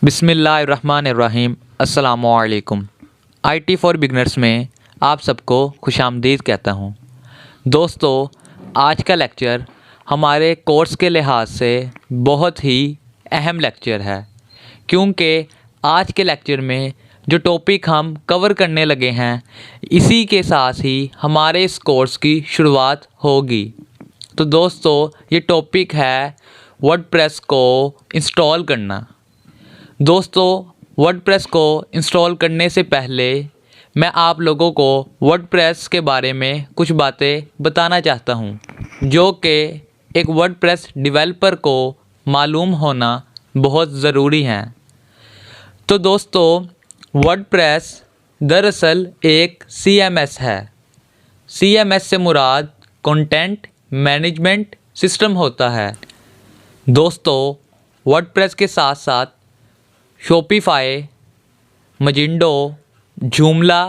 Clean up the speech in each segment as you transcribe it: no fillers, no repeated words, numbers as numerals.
बिस्मिल्लाहिर्रहमानिर्रहीम अस्सलामुअलैकुम। IT for beginners में आप सबको खुशामदीद कहता हूँ। दोस्तों, आज का लेक्चर हमारे कोर्स के लिहाज से बहुत ही अहम लेक्चर है, क्योंकि आज के लेक्चर में जो टॉपिक हम कवर करने लगे हैं इसी के साथ ही हमारे इस कोर्स की शुरुआत होगी। तो दोस्तों, ये टॉपिक है वर्डप्रेस को इंस्टॉल करना। दोस्तों, वर्डप्रेस को इंस्टॉल करने से पहले मैं आप लोगों को वर्डप्रेस के बारे में कुछ बातें बताना चाहता हूं, जो कि एक वर्डप्रेस डेवलपर को मालूम होना बहुत ज़रूरी है। तो दोस्तों, वर्डप्रेस दरअसल एक CMS है। CMS से मुराद कंटेंट मैनेजमेंट सिस्टम होता है। दोस्तों, वर्डप्रेस के साथ साथ शॉपिफाई, मजिंडो, जूमला,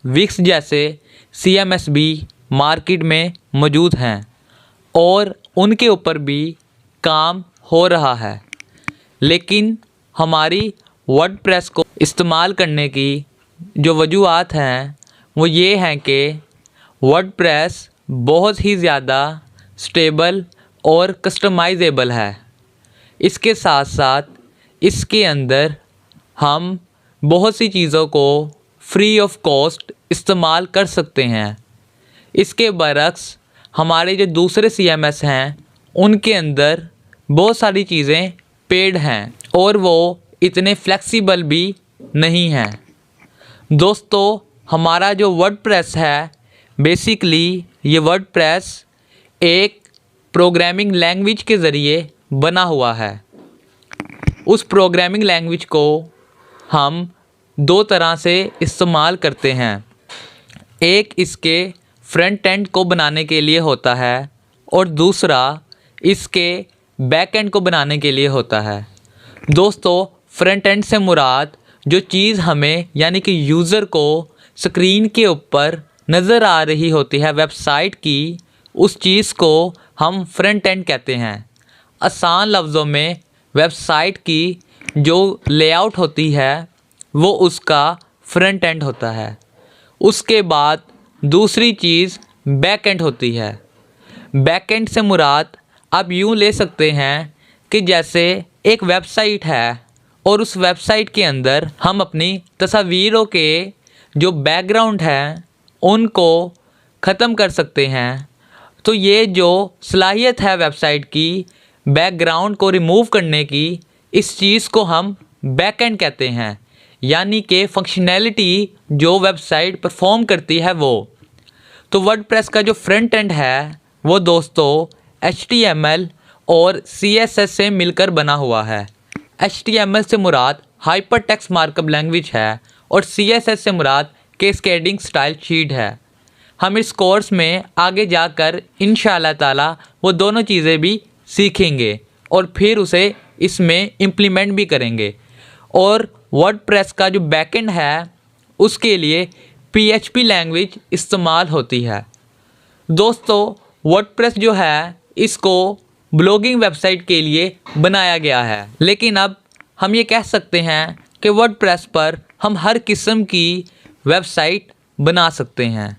विक्स जैसे CMS भी मार्केट में मौजूद हैं और उनके ऊपर भी काम हो रहा है। लेकिन हमारी वर्डप्रेस को इस्तेमाल करने की जो वजूहात हैं वो ये हैं कि वर्डप्रेस बहुत ही ज़्यादा स्टेबल और कस्टमाइजेबल है। इसके साथ साथ इसके अंदर हम बहुत सी चीज़ों को फ्री ऑफ कॉस्ट इस्तेमाल कर सकते हैं। इसके बरक्स हमारे जो दूसरे CMS हैं उनके अंदर बहुत सारी चीज़ें पेड हैं और वो इतने फ्लेक्सिबल भी नहीं हैं। दोस्तों, हमारा जो वर्डप्रेस है बेसिकली ये वर्डप्रेस एक प्रोग्रामिंग लैंग्वेज के ज़रिए बना हुआ है। उस प्रोग्रामिंग लैंग्वेज को हम दो तरह से इस्तेमाल करते हैं। एक इसके फ्रंट एंड को बनाने के लिए होता है और दूसरा इसके बैक एंड को बनाने के लिए होता है। दोस्तों, फ्रंट एंड से मुराद जो चीज़ हमें यानी कि यूज़र को स्क्रीन के ऊपर नज़र आ रही होती है वेबसाइट की, उस चीज़ को हम फ्रंट एंड कहते हैं। आसान लफ्ज़ों में वेबसाइट की जो लेआउट होती है वो उसका फ्रंट एंड होता है। उसके बाद दूसरी चीज़ बैक एंड होती है। बैक एंड से मुराद आप यूँ ले सकते हैं कि जैसे एक वेबसाइट है और उस वेबसाइट के अंदर हम अपनी तस्वीरों के जो बैकग्राउंड हैं उनको ख़त्म कर सकते हैं। तो ये जो सलाहियत है वेबसाइट की बैकग्राउंड को रिमूव करने की, इस चीज़ को हम बैक एंड कहते हैं, यानी कि फंक्शनैलिटी जो वेबसाइट परफॉर्म करती है वो। तो वर्डप्रेस का जो फ्रंट एंड है वो दोस्तों HTML और CSS से मिलकर बना हुआ है। HTML से मुराद हाइपर टेक्स्ट मार्कअप लैंग्वेज है और CSS से मुराद कैस्केडिंग स्टाइल शीट है। हम इस कोर्स में आगे जाकर इंशाअल्लाह ताला वो दोनों चीज़ें भी सीखेंगे और फिर उसे इसमें इम्प्लीमेंट भी करेंगे। और वर्डप्रेस का जो बैकएंड है उसके लिए PHP लैंग्वेज इस्तेमाल होती है। दोस्तों, वर्डप्रेस जो है इसको ब्लॉगिंग वेबसाइट के लिए बनाया गया है, लेकिन अब हम ये कह सकते हैं कि वर्डप्रेस पर हम हर किस्म की वेबसाइट बना सकते हैं।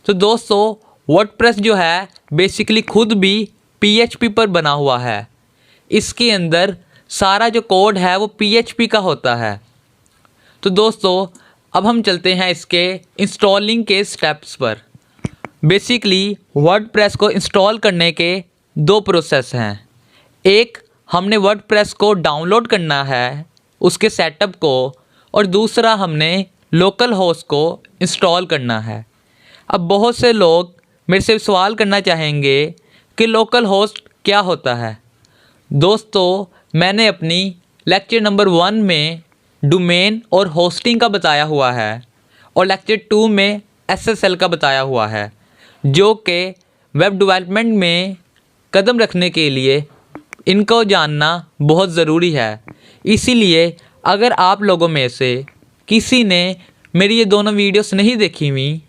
तो दोस्तों, वर्डप्रेस जो है बेसिकली खुद भी PHP पर बना हुआ है। इसके अंदर सारा जो कोड है वो PHP का होता है। तो दोस्तों, अब हम चलते हैं इसके इंस्टॉलिंग के स्टेप्स पर। बेसिकली वर्डप्रेस को इंस्टॉल करने के दो प्रोसेस हैं। एक, हमने वर्डप्रेस को डाउनलोड करना है उसके सेटअप को, और दूसरा हमने लोकल होस्ट को इंस्टॉल करना है। अब बहुत से लोग मेरे से सवाल करना चाहेंगे कि लोकल होस्ट क्या होता है। दोस्तों, मैंने अपनी लेक्चर नंबर 1 में डोमेन और होस्टिंग का बताया हुआ है और लेक्चर 2 में SSL का बताया हुआ है, जो कि वेब डेवलपमेंट में कदम रखने के लिए इनको जानना बहुत ज़रूरी है। इसीलिए अगर आप लोगों में से किसी ने मेरी ये दोनों वीडियोस नहीं देखी हुई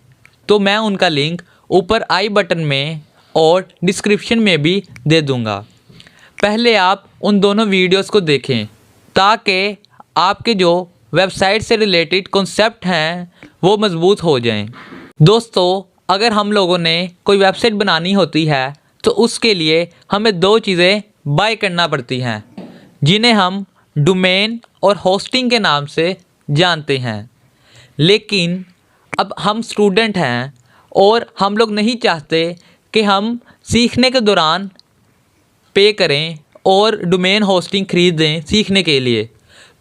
तो मैं उनका लिंक ऊपर आई बटन में और डिस्क्रिप्शन में भी दे दूँगा। पहले आप उन दोनों वीडियोस को देखें ताकि आपके जो वेबसाइट से रिलेटेड कॉन्सेप्ट हैं वो मज़बूत हो जाएं। दोस्तों, अगर हम लोगों ने कोई वेबसाइट बनानी होती है तो उसके लिए हमें दो चीज़ें बाय करना पड़ती हैं, जिन्हें हम डोमेन और होस्टिंग के नाम से जानते हैं। लेकिन अब हम स्टूडेंट हैं और हम लोग नहीं चाहते कि हम सीखने के दौरान पे करें और डोमेन होस्टिंग ख़रीदें सीखने के लिए।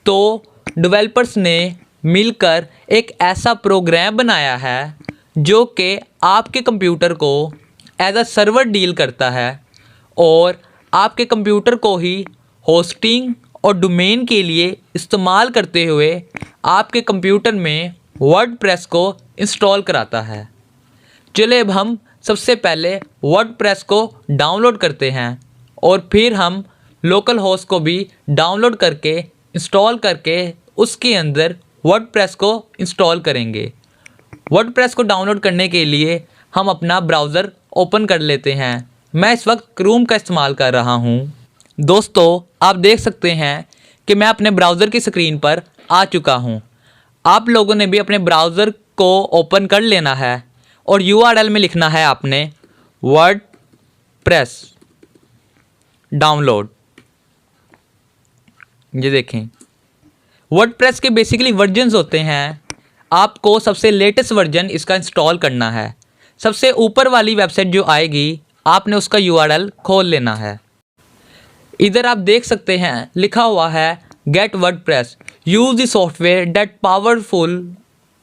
तो डेवलपर्स ने मिलकर एक ऐसा प्रोग्राम बनाया है जो कि आपके कंप्यूटर को एज अ सर्वर डील करता है और आपके कंप्यूटर को ही होस्टिंग और डोमेन के लिए इस्तेमाल करते हुए आपके कंप्यूटर में वर्डप्रेस को इंस्टॉल कराता है। चलिए अब हम सबसे पहले वर्डप्रेस को डाउनलोड करते हैं और फिर हम लोकल होस्ट को भी डाउनलोड करके इंस्टॉल करके उसके अंदर वर्डप्रेस को इंस्टॉल करेंगे। वर्डप्रेस को डाउनलोड करने के लिए हम अपना ब्राउज़र ओपन कर लेते हैं। मैं इस वक्त क्रोम का इस्तेमाल कर रहा हूँ। दोस्तों, आप देख सकते हैं कि मैं अपने ब्राउज़र की स्क्रीन पर आ चुका हूँ। आप लोगों ने भी अपने ब्राउज़र को ओपन कर लेना है और URL में लिखना है आपने वर्डप्रेस डाउनलोड। ये देखें, वर्डप्रेस के बेसिकली वर्जन्स होते हैं। आपको सबसे लेटेस्ट वर्जन इसका इंस्टॉल करना है। सबसे ऊपर वाली वेबसाइट जो आएगी आपने उसका URL खोल लेना है। इधर आप देख सकते हैं लिखा हुआ है get WordPress use the software that powerful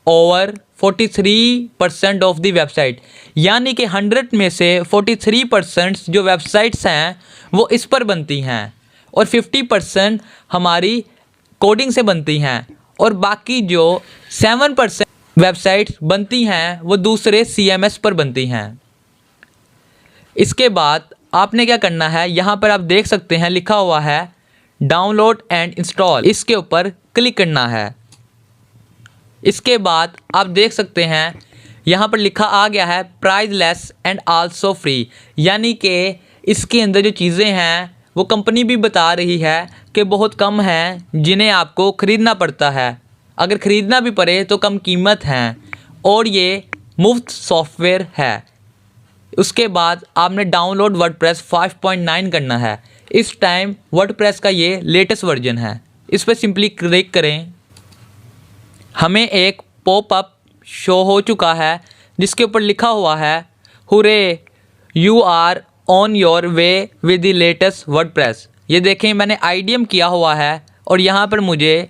over 43% of the website, यानी कि 100 में से 43% जो वेबसाइट्स हैं वो इस पर बनती हैं और 50% हमारी कोडिंग से बनती हैं और बाकी जो 7% वेबसाइट्स बनती हैं वो दूसरे CMS पर बनती हैं। इसके बाद आपने क्या करना है, यहाँ पर आप देख सकते हैं लिखा हुआ है डाउनलोड एंड इंस्टॉल, इसके ऊपर क्लिक करना है। इसके बाद आप देख सकते हैं यहाँ पर लिखा आ गया है प्राइसलेस एंड आल्सो फ्री, यानी कि इसके अंदर जो चीज़ें हैं वो कंपनी भी बता रही है कि बहुत कम हैं जिन्हें आपको ख़रीदना पड़ता है। अगर ख़रीदना भी पड़े तो कम कीमत हैं और ये मुफ्त सॉफ्टवेयर है। उसके बाद आपने डाउनलोड वर्डप्रेस 5.9 करना है। इस टाइम वर्डप्रेस का ये लेटेस्ट वर्जन है। इस पर सिंपली क्लिक करें। हमें एक पॉपअप शो हो चुका है जिसके ऊपर लिखा हुआ है hurray you are on your way with the latest WordPress. ये देखें, मैंने IDM किया हुआ है और यहाँ पर मुझे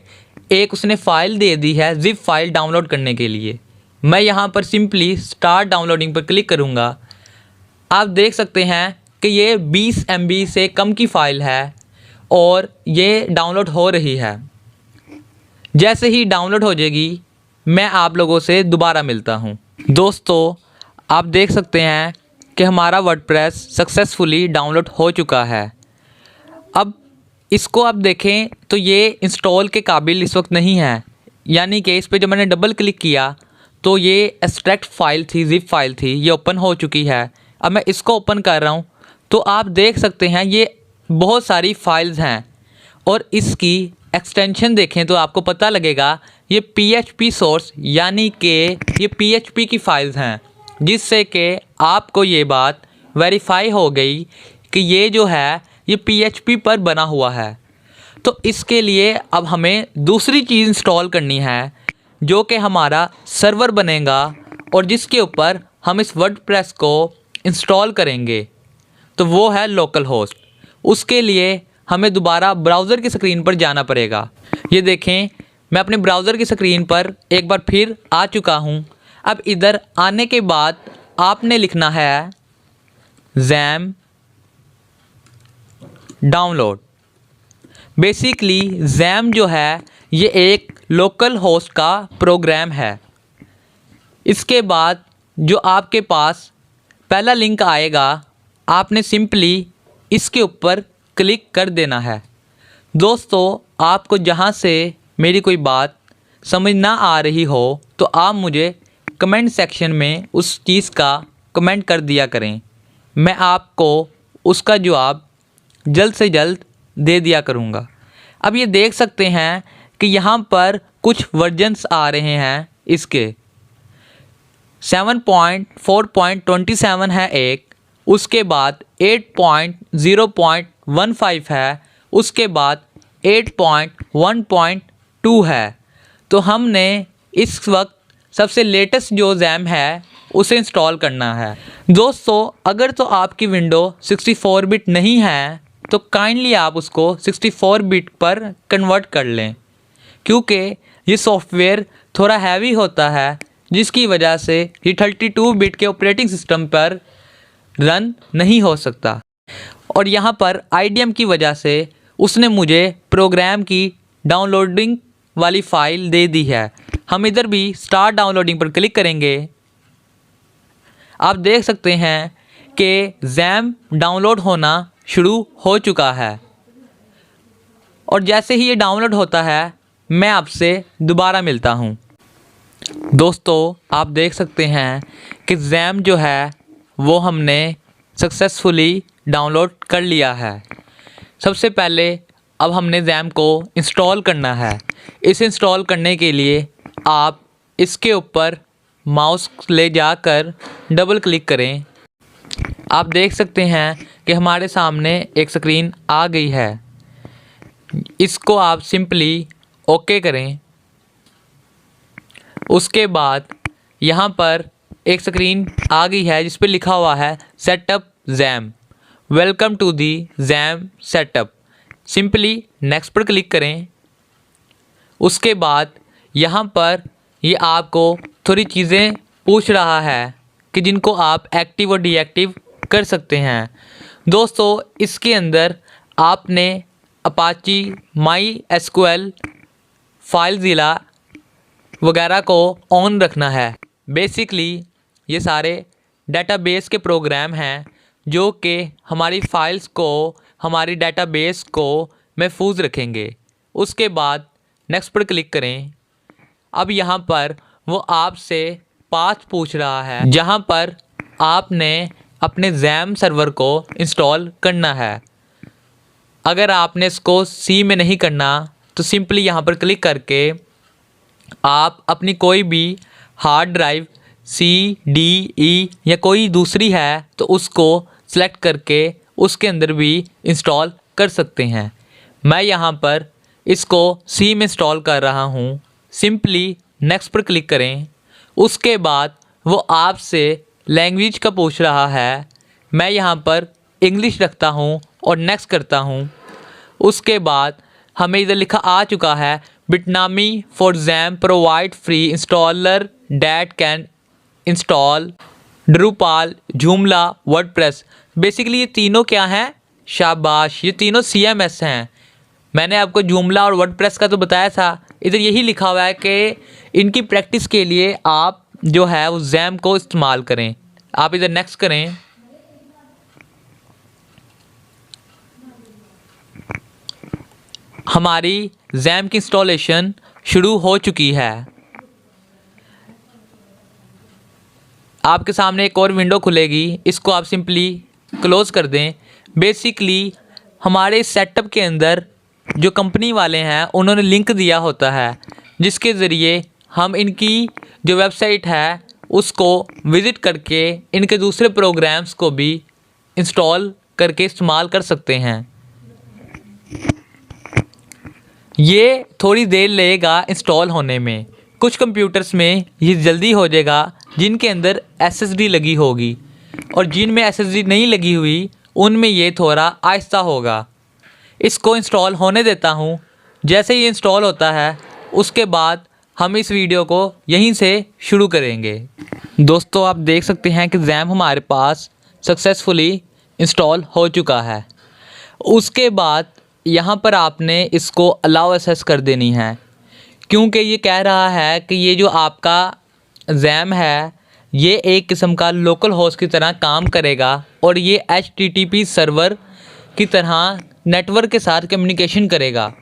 एक उसने फ़ाइल दे दी है ज़िप फाइल डाउनलोड करने के लिए। मैं यहाँ पर सिंपली स्टार्ट डाउनलोडिंग पर क्लिक करूँगा। आप देख सकते हैं कि ये 20 MB से कम की फ़ाइल है और ये डाउनलोड हो रही है। जैसे ही डाउनलोड हो जाएगी मैं आप लोगों से दोबारा मिलता हूँ। दोस्तों, आप देख सकते हैं कि हमारा वर्डप्रेस सक्सेसफुली डाउनलोड हो चुका है। अब इसको आप देखें तो ये इंस्टॉल के काबिल इस वक्त नहीं है, यानी कि इस पर जब मैंने डबल क्लिक किया तो ये एक्सट्रैक्ट फ़ाइल थी, ज़िप फाइल थी, ये ओपन हो चुकी है। अब मैं इसको ओपन कर रहा हूँ तो आप देख सकते हैं ये बहुत सारी फाइल्स हैं और इसकी एक्सटेंशन देखें तो आपको पता लगेगा ये PHP सोर्स, यानी कि ये PHP की फ़ाइल्स हैं, जिससे कि आपको ये बात वेरीफाई हो गई कि ये जो है ये PHP पर बना हुआ है। तो इसके लिए अब हमें दूसरी चीज़ इंस्टॉल करनी है जो कि हमारा सर्वर बनेगा और जिसके ऊपर हम इस वर्डप्रेस को इंस्टॉल करेंगे, तो वो है लोकल होस्ट। उसके लिए हमें दोबारा ब्राउज़र की स्क्रीन पर जाना पड़ेगा। ये देखें, मैं अपने ब्राउज़र की स्क्रीन पर एक बार फिर आ चुका हूँ। अब इधर आने के बाद आपने लिखना है XAMPP डाउनलोड। बेसिकली XAMPP जो है ये एक लोकल होस्ट का प्रोग्राम है। इसके बाद जो आपके पास पहला लिंक आएगा आपने सिंपली इसके ऊपर क्लिक कर देना है। दोस्तों, आपको जहाँ से मेरी कोई बात समझ ना आ रही हो तो आप मुझे कमेंट सेक्शन में उस चीज़ का कमेंट कर दिया करें। मैं आपको उसका जवाब जल्द से जल्द दे दिया करूँगा। अब ये देख सकते हैं कि यहाँ पर कुछ वर्जन्स आ रहे हैं। इसके 7.4.27 है एक, उसके बाद 8.0.15 है, उसके बाद 8.1.2 है। तो हमने इस वक्त सबसे लेटेस्ट जो जैम है उसे इंस्टॉल करना है। दोस्तों अगर तो आपकी विंडो 64 बिट नहीं है तो काइंडली आप उसको 64 बिट पर कन्वर्ट कर लें, क्योंकि ये सॉफ्टवेयर थोड़ा हैवी होता है जिसकी वजह से ये 32 बिट के ऑपरेटिंग सिस्टम पर रन नहीं हो सकता। और यहाँ पर IDM की वजह से उसने मुझे प्रोग्राम की डाउनलोडिंग वाली फ़ाइल दे दी है। हम इधर भी स्टार्ट डाउनलोडिंग पर क्लिक करेंगे। आप देख सकते हैं कि जैम डाउनलोड होना शुरू हो चुका है और जैसे ही ये डाउनलोड होता है मैं आपसे दोबारा मिलता हूँ। दोस्तों आप देख सकते हैं कि जैम जो है वो हमने सक्सेसफुली डाउनलोड कर लिया है। सबसे पहले अब हमने जैम को इंस्टॉल करना है। इसे इंस्टॉल करने के लिए आप इसके ऊपर माउस ले जाकर डबल क्लिक करें। आप देख सकते हैं कि हमारे सामने एक स्क्रीन आ गई है। इसको आप सिंपली ओके करें। उसके बाद यहाँ पर एक स्क्रीन आ गई है जिस पर लिखा हुआ है setup jam, welcome to the jam setup. Simply next पर क्लिक करें। उसके बाद यहाँ पर ये आपको थोड़ी चीज़ें पूछ रहा है कि जिनको आप एक्टिव और डीएक्टिव कर सकते हैं। दोस्तों इसके अंदर आपने अपाची MySQL फाइलज़िला वगैरह को ऑन रखना है। बेसिकली ये सारे डेटाबेस के प्रोग्राम हैं जो कि हमारी फ़ाइल्स को, हमारी डेटाबेस को महफूज रखेंगे। उसके बाद नेक्स्ट पर क्लिक करें। अब यहाँ पर वो आपसे पाथ पूछ रहा है जहाँ पर आपने अपने जैम सर्वर को इंस्टॉल करना है। अगर आपने इसको C में नहीं करना तो सिंपली यहाँ पर क्लिक करके आप अपनी कोई भी hard drive C, D, E या कोई दूसरी है तो उसको सेलेक्ट करके उसके अंदर भी इंस्टॉल कर सकते हैं। मैं यहाँ पर इसको C में इंस्टॉल कर रहा हूँ। सिंपली नेक्स्ट पर क्लिक करें। उसके बाद वो आपसे लैंग्वेज का पूछ रहा है। मैं यहाँ पर इंग्लिश रखता हूँ और नेक्स्ट करता हूँ। उसके बाद हमें इधर लिखा आ चुका है Bitnami for jam provide free installer that can install Drupal, Joomla, WordPress. Basically ये तीनों क्या हैं? शाबाश, ये तीनों CMS हैं। मैंने आपको जूमला और वर्डप्रेस का तो बताया था। इधर यही लिखा हुआ है कि इनकी प्रैक्टिस के लिए आप जो है उस जैम को इस्तेमाल करें। आप इधर नेक्स्ट करें। हमारी जैम की इंस्टॉलेशन शुरू हो चुकी है। आपके सामने एक और विंडो खुलेगी, इसको आप सिंपली क्लोज़ कर दें। बेसिकली हमारे सेटअप के अंदर जो कंपनी वाले हैं उन्होंने लिंक दिया होता है जिसके ज़रिए हम इनकी जो वेबसाइट है उसको विज़िट करके इनके दूसरे प्रोग्राम्स को भी इंस्टॉल करके इस्तेमाल कर सकते हैं। ये थोड़ी देर लगेगा इंस्टॉल होने में। कुछ कंप्यूटर्स में ये जल्दी हो जाएगा जिनके अंदर SSD लगी होगी, और जिनमें SSD नहीं लगी हुई उनमें ये थोड़ा आहिस्ता होगा। इसको इंस्टॉल होने देता हूँ। जैसे ही इंस्टॉल होता है उसके बाद हम इस वीडियो को यहीं से शुरू करेंगे। दोस्तों आप देख सकते हैं कि जैम हमारे पास सक्सेसफुली इंस्टॉल हो चुका है। उसके बाद यहाँ पर आपने इसको अलाउ एक्सेस कर देनी है, क्योंकि ये कह रहा है कि ये जो आपका जैम है ये एक किस्म का लोकल होस्ट की तरह काम करेगा और ये HTTP सर्वर की तरह नेटवर्क के साथ कम्युनिकेशन करेगा।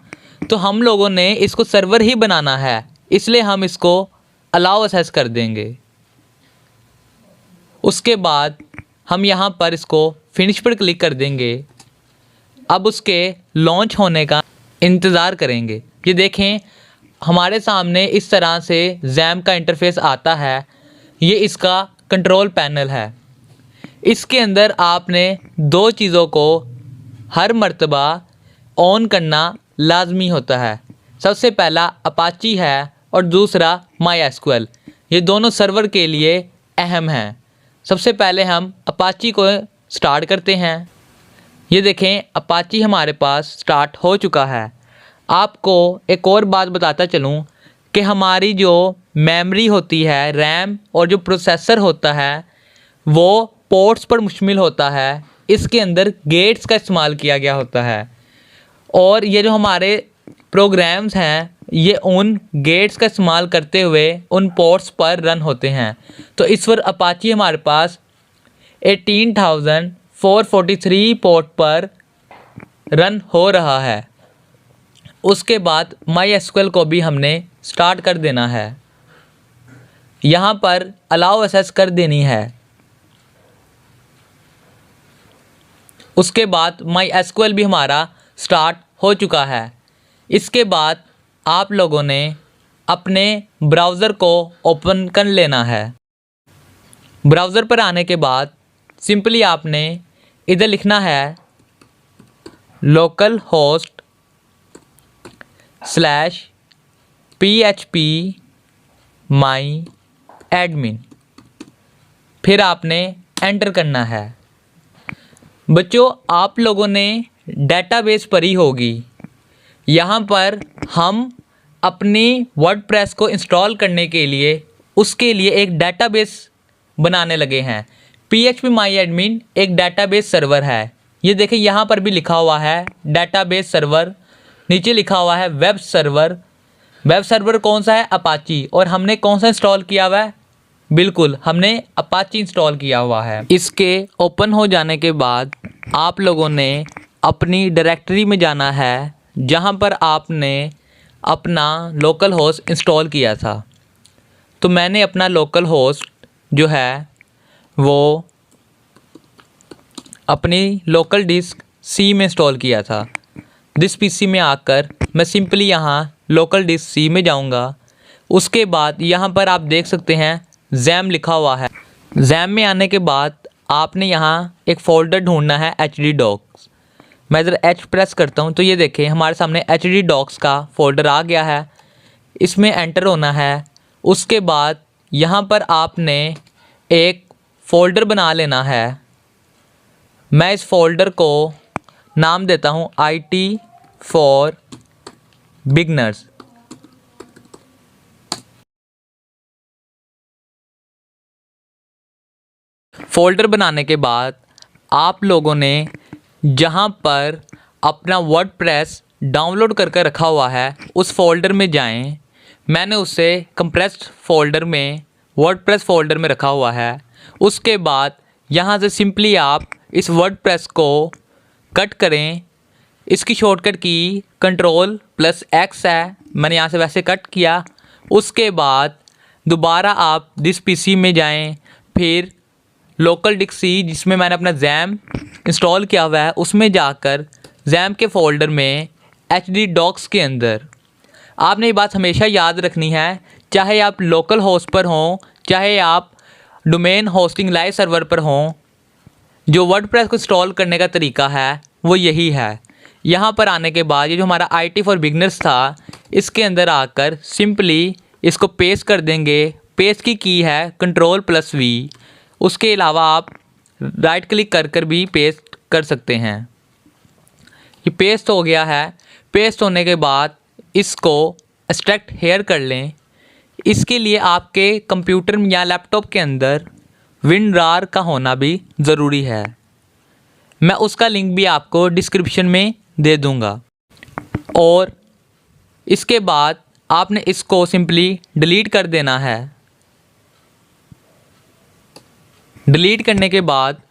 तो हम लोगों ने इसको सर्वर ही बनाना है, इसलिए हम इसको अलाउ एक्सेस कर देंगे। उसके बाद हम यहाँ पर इसको फिनिश पर क्लिक कर देंगे। अब उसके लॉन्च होने का इंतज़ार करेंगे। ये देखें हमारे सामने इस तरह से जैम का इंटरफेस आता है। ये इसका कंट्रोल पैनल है। इसके अंदर आपने दो चीज़ों को हर मर्तबा ऑन करना लाजमी होता है। सबसे पहला अपाची है और दूसरा MySQL। ये दोनों सर्वर के लिए अहम हैं। सबसे पहले हम अपाची को स्टार्ट करते हैं। ये देखें अपाची हमारे पास स्टार्ट हो चुका है। आपको एक और बात बताता चलूँ कि हमारी जो मेमोरी होती है, रैम और जो प्रोसेसर होता है वो पोर्ट्स पर मुश्तमिल होता है। इसके अंदर गेट्स का इस्तेमाल किया गया होता है और ये जो हमारे प्रोग्राम्स हैं ये उन गेट्स का इस्तेमाल करते हुए उन पोर्ट्स पर रन होते हैं। तो इस पर अपाची हमारे पास 18,443 पोर्ट पर रन हो रहा है। उसके बाद MySQL को भी हमने स्टार्ट कर देना है। यहाँ पर अलाउ एक्सेस कर देनी है। उसके बाद MySQL भी हमारा स्टार्ट हो चुका है। इसके बाद आप लोगों ने अपने ब्राउज़र को ओपन कर लेना है। ब्राउज़र पर आने के बाद सिंपली आपने इधर लिखना है localhost/phpMyAdmin, फिर आपने एंटर करना है। बच्चों आप लोगों ने डेटाबेस पढ़ी होगी। यहाँ पर हम अपनी वर्डप्रेस को इंस्टॉल करने के लिए उसके लिए एक डेटाबेस बनाने लगे हैं। phpMyAdmin एक डेटाबेस सर्वर है। ये देखें यहाँ पर भी लिखा हुआ है डेटाबेस सर्वर, नीचे लिखा हुआ है वेब सर्वर। वेब सर्वर कौन सा है? अपाची। और हमने कौन सा इंस्टॉल किया हुआ है? बिल्कुल हमने अपाची इंस्टॉल किया हुआ है। इसके ओपन हो जाने के बाद आप लोगों ने अपनी डायरेक्टरी में जाना है जहाँ पर आपने अपना लोकल होस्ट इंस्टॉल किया था। तो मैंने अपना लोकल होस्ट जो है वो अपनी लोकल डिस्क सी में इंस्टॉल किया था। दिस पीसी में आकर मैं सिंपली यहाँ लोकल डिस्क सी में जाऊँगा। उसके बाद यहाँ पर आप देख सकते हैं जैम लिखा हुआ है। जैम में आने के बाद आपने यहाँ एक फ़ोल्डर ढूंढना है HD डॉक्स। मैं इधर H प्रेस करता हूँ तो ये देखें हमारे सामने HD डॉक्स का फ़ोल्डर आ गया है। इसमें एंटर होना है। उसके बाद यहाँ पर आपने एक फ़ोल्डर बना लेना है। मैं इस फ़ोल्डर को नाम देता हूँ IT फॉर बिगनर्स। फ़ोल्डर बनाने के बाद आप लोगों ने जहाँ पर अपना वर्डप्रेस डाउनलोड करके रखा हुआ है उस फ़ोल्डर में जाएं। मैंने उसे कंप्रेस्ड फ़ोल्डर में वर्डप्रेस फ़ोल्डर में रखा हुआ है। उसके बाद यहाँ से सिंपली आप इस वर्डप्रेस को कट करें। इसकी शॉर्टकट की Ctrl+X है। मैंने यहाँ से वैसे कट किया। उसके बाद दोबारा आप दिस पीसी में जाएं, फिर लोकल डिस्क सी जिसमें मैंने अपना जैम इंस्टॉल किया हुआ है उसमें जाकर जैम के फ़ोल्डर में HD डॉक्स के अंदर आपने ये बात हमेशा याद रखनी है, चाहे आप लोकल होस्ट पर हों चाहे आप डोमेन होस्टिंग लाइव सर्वर पर हों, जो वर्डप्रेस को इंस्टॉल करने का तरीका है वो यही है। यहाँ पर आने के बाद ये जो हमारा IT फॉर बिगनर्स था इसके अंदर आकर सिंपली इसको पेस्ट कर देंगे। पेस्ट की है Ctrl+V। उसके अलावा आप राइट क्लिक कर भी पेस्ट कर सकते हैं। ये पेस्ट हो गया है। पेस्ट होने के बाद इसको एक्सट्रैक्ट हेयर कर लें। इसके लिए आपके कंप्यूटर या लैपटॉप के अंदर WinRAR का होना भी ज़रूरी है। मैं उसका लिंक भी आपको डिस्क्रिप्शन में दे दूँगा। और इसके बाद आपने इसको सिंपली डिलीट कर देना है। डिलीट करने के बाद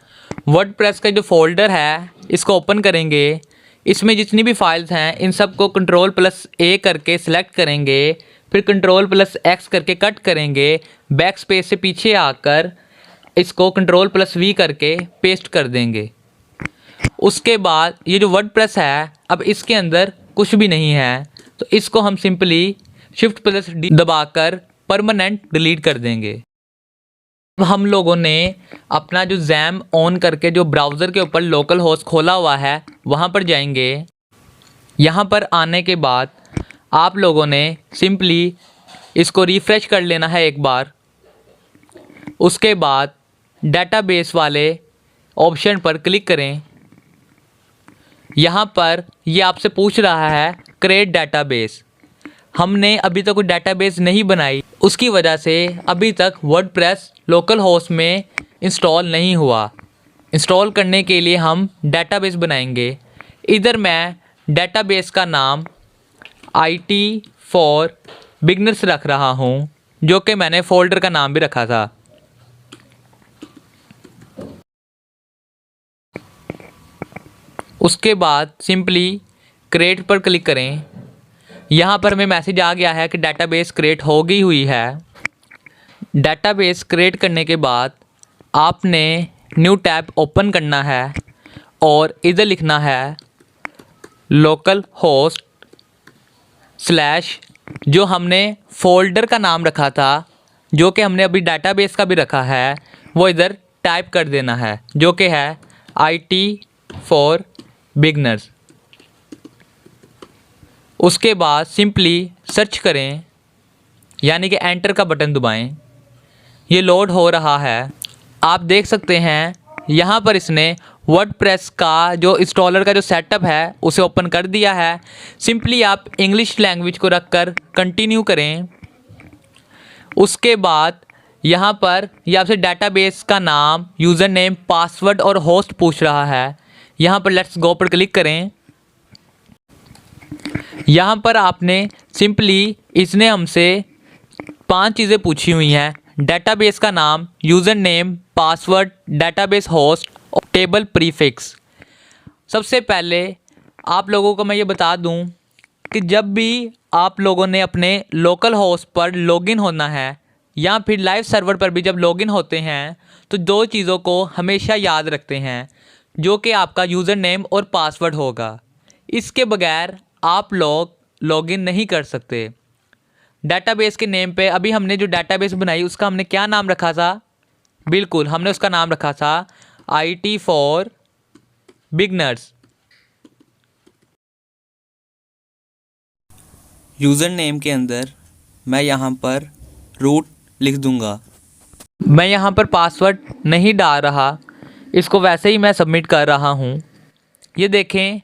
वर्डप्रेस का जो फ़ोल्डर है इसको ओपन करेंगे। इसमें जितनी भी फाइल्स हैं इन सब को Ctrl+A करके सिलेक्ट करेंगे, फिर Ctrl+X करके कट करेंगे। बैक स्पेस से पीछे आकर इसको Ctrl+V करके पेस्ट कर देंगे। उसके बाद ये जो वर्डप्रेस है अब इसके अंदर कुछ भी नहीं है, तो इसको हम सिंपली Shift+D दबाकर परमानेंट डिलीट कर देंगे। अब हम लोगों ने अपना जो जैम ऑन करके जो ब्राउज़र के ऊपर लोकल होस्ट खोला हुआ है वहाँ पर जाएंगे। यहाँ पर आने के बाद आप लोगों ने सिंपली इसको रिफ़्रेश कर लेना है एक बार। उसके बाद डेटाबेस वाले ऑप्शन पर क्लिक करें। यहाँ पर ये आपसे पूछ रहा है क्रिएट डेटाबेस। हमने अभी तक कोई डेटाबेस नहीं बनाई, उसकी वजह से अभी तक वर्डप्रेस लोकल होस्ट में इंस्टॉल नहीं हुआ। इंस्टॉल करने के लिए हम डेटाबेस बनाएंगे। इधर मैं डेटाबेस का नाम IT फॉर बिगनर्स रख रहा हूँ, जो कि मैंने फ़ोल्डर का नाम भी रखा था। उसके बाद सिंपली क्रिएट पर क्लिक करें। यहाँ पर हमें मैसेज आ गया है कि डेटाबेस क्रिएट हो गई हुई है। डेटाबेस क्रिएट करने के बाद आपने न्यू टैब ओपन करना है और इधर लिखना है लोकल होस्ट / जो हमने फ़ोल्डर का नाम रखा था, जो कि हमने अभी डेटाबेस का भी रखा है, वो इधर टाइप कर देना है, जो कि है IT फॉर बिगनर्स। उसके बाद सिंपली सर्च करें, यानी कि एंटर का बटन दबाएं। ये लोड हो रहा है। आप देख सकते हैं यहाँ पर इसने वर्डप्रेस का जो इंस्टॉलर का जो सेटअप है उसे ओपन कर दिया है। सिंपली आप इंग्लिश लैंग्वेज को रखकर कंटिन्यू करें। उसके बाद यहाँ पर ये आपसे डेटाबेस का नाम, यूज़र नेम, पासवर्ड और होस्ट पूछ रहा है। यहाँ पर लेट्स गो पर क्लिक करें। यहाँ पर आपने सिंपली इसने हमसे 5 चीज़ें पूछी हुई हैं: डेटाबेस का नाम, user name, password, database host और टेबल प्रीफिक्स। सबसे पहले आप लोगों को मैं ये बता दूं कि जब भी आप लोगों ने अपने लोकल होस्ट पर लॉगिन होना है या फिर लाइव सर्वर पर भी जब लॉगिन होते हैं, तो 2 चीज़ों को हमेशा याद रखते हैं, जो कि आपका यूज़र नेम और पासवर्ड होगा। इसके बगैर आप लोग लॉगिन नहीं कर सकते। डेटाबेस के नेम पे अभी हमने जो डेटाबेस बनाई उसका हमने क्या नाम रखा था? बिल्कुल, हमने उसका नाम रखा था IT for beginners. User name के अंदर मैं यहाँ पर रूट लिख दूँगा। मैं यहाँ पर पासवर्ड नहीं डाल रहा, इसको वैसे ही मैं सबमिट कर रहा हूँ। ये देखें,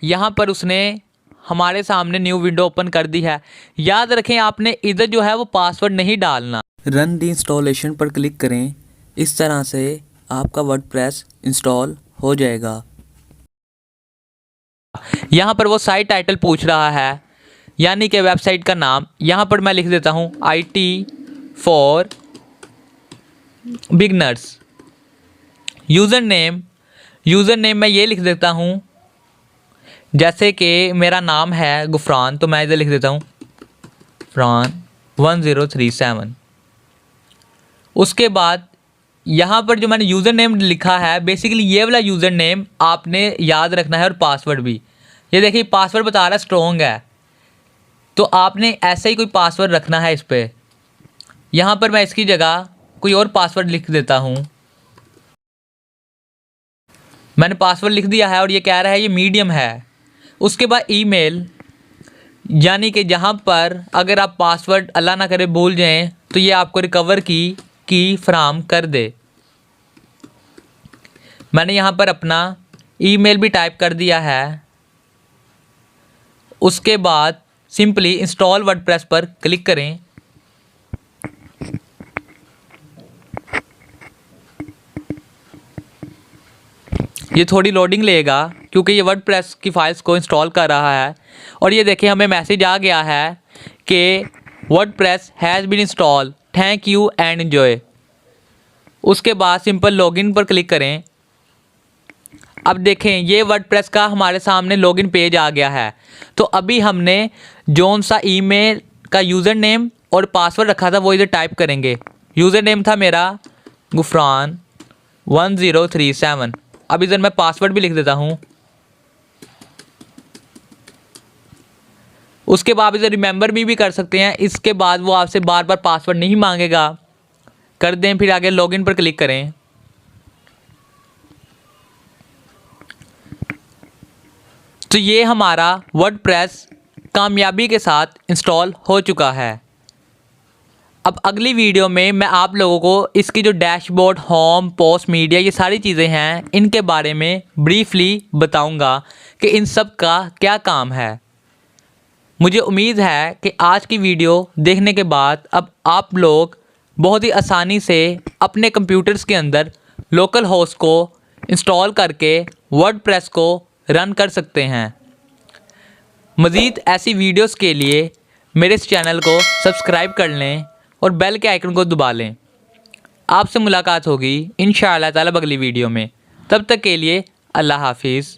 यहाँ पर उसने हमारे सामने न्यू विंडो ओपन कर दी है। याद रखें आपने इधर जो है वो पासवर्ड नहीं डालना। रन दी इंस्टॉलेशन पर क्लिक करें। इस तरह से आपका वर्डप्रेस इंस्टॉल हो जाएगा। यहाँ पर वो साइट टाइटल पूछ रहा है, यानी कि वेबसाइट का नाम। यहाँ पर मैं लिख देता हूँ IT for beginners. User name मैं ये लिख देता हूँ, जैसे कि मेरा नाम है गुफरान, तो मैं इधर लिख देता हूँ गुफरान 1037। उसके बाद यहाँ पर जो मैंने यूज़र नेम लिखा है, बेसिकली ये वाला यूज़र नेम आपने याद रखना है और पासवर्ड भी। ये देखिए पासवर्ड बता रहा है स्ट्रॉन्ग है, तो आपने ऐसे ही कोई पासवर्ड रखना है इस पर। यहाँ पर मैं इसकी जगह कोई और पासवर्ड लिख देता हूँ। मैंने पासवर्ड लिख दिया है और ये कह रहा है ये मीडियम है। उसके बाद ईमेल, यानी कि जहाँ पर अगर आप पासवर्ड अल्लाह ना करे भूल जाएं तो ये आपको रिकवर की फराहम कर दे। मैंने यहाँ पर अपना ईमेल भी टाइप कर दिया है। उसके बाद सिंपली इंस्टॉल वर्डप्रेस पर क्लिक करें। ये थोड़ी लोडिंग लेगा क्योंकि ये वर्डप्रेस की फाइल्स को इंस्टॉल कर रहा है। और ये देखिए हमें मैसेज आ गया है कि WordPress has been install, thank you and enjoy. उसके बाद सिंपल लॉगिन पर क्लिक करें। अब देखें ये वर्डप्रेस का हमारे सामने लॉगिन पेज आ गया है। तो अभी हमने जोन सा ईमेल का यूज़र नेम और पासवर्ड रखा था वो इधर टाइप करेंगे। यूज़र नेम था मेरा गुफरान 1037। अब इधर मैं पासवर्ड भी लिख देता हूँ। उसके बाद इसे रिमेंबर भी कर सकते हैं। इसके बाद वो आपसे बार बार पासवर्ड नहीं मांगेगा। कर दें, फिर आगे लॉगिन पर क्लिक करें। तो ये हमारा वर्डप्रेस कामयाबी के साथ इंस्टॉल हो चुका है। अब अगली वीडियो में मैं आप लोगों को इसकी जो डैशबोर्ड, होम, पोस्ट, मीडिया, ये सारी चीज़ें हैं, इनके बारे में ब्रीफली बताऊंगा कि इन सब का क्या काम है। मुझे उम्मीद है कि आज की वीडियो देखने के बाद अब आप लोग बहुत ही आसानी से अपने कंप्यूटर्स के अंदर लोकल होस्ट को इंस्टॉल करके वर्डप्रेस को रन कर सकते हैं। मज़ीद ऐसी वीडियोस के लिए मेरे इस चैनल को सब्सक्राइब कर लें और बेल के आइकन को दबा लें। आपसे मुलाकात होगी इंशाअल्लाह ताला अगली वीडियो में। तब तक के लिए अल्लाह हाफिज़।